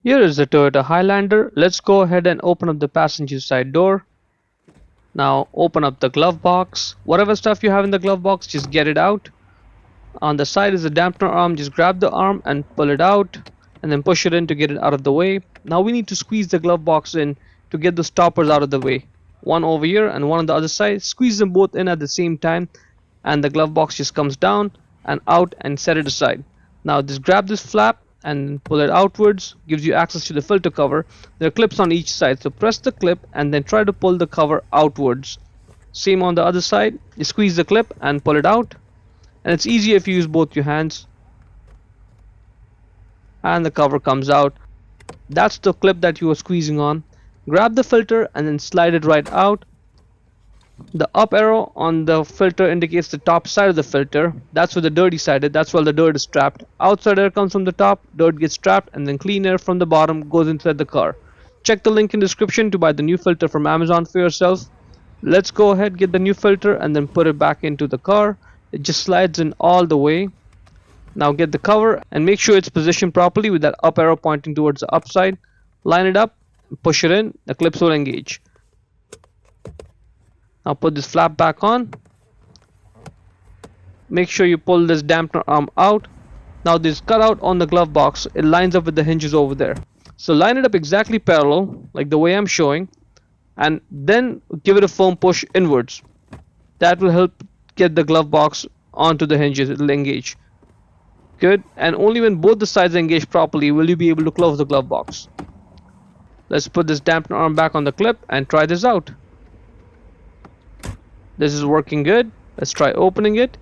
Here is the Toyota Highlander. Let's go ahead and open up the passenger side door. Now open up the glove box. Whatever stuff you have in the glove box, just get it out. On the side is the dampener arm. Just grab the arm and pull it out, and then push it in to get it out of the way. Now we need to squeeze the glove box in to get the stoppers out of the way. One over here and one on the other side. Squeeze them both in at the same time, and the glove box just comes down and out, and set it aside. Now just grab this flap and pull it outwards. Gives you access to the filter cover. There are clips on each side, so press the clip and then try to pull the cover outwards. Same on the other side. You squeeze the clip and pull it out, and it's easier if you use both your hands, and the cover comes out. That's the clip that you were squeezing on. Grab the filter and then slide it right out. The up arrow on the filter indicates the top side of the filter. That's where the dirty side is. That's where the dirt is trapped. Outside air comes from the top, dirt gets trapped, and then clean air from the bottom goes inside the car. Check the link in description to buy the new filter from Amazon for yourself. Let's go ahead, get the new filter and then put it back into the car. It just slides in all the way. Now get the cover and make sure it's positioned properly with that up arrow pointing towards the upside. Line it up, push it in, the clips will engage. Now put this flap back on. Make sure you pull this dampener arm out. Now this cutout on the glove box, it lines up with the hinges over there. So line it up exactly parallel, like the way I'm showing, and then give it a firm push inwards. That will help get the glove box onto the hinges. It will engage. Good. And only when both the sides are engaged properly will you be able to close the glove box. Let's put this dampener arm back on the clip and try this out. This is working good. Let's try opening it.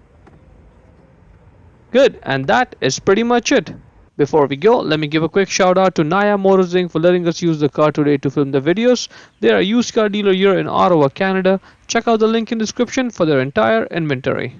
Good, and that is pretty much it. Before we go, let me give a quick shout out to Naya Motors Inc. for letting us use the car today to film the videos. They are a used car dealer here in Ottawa, Canada. Check out the link in the description for their entire inventory.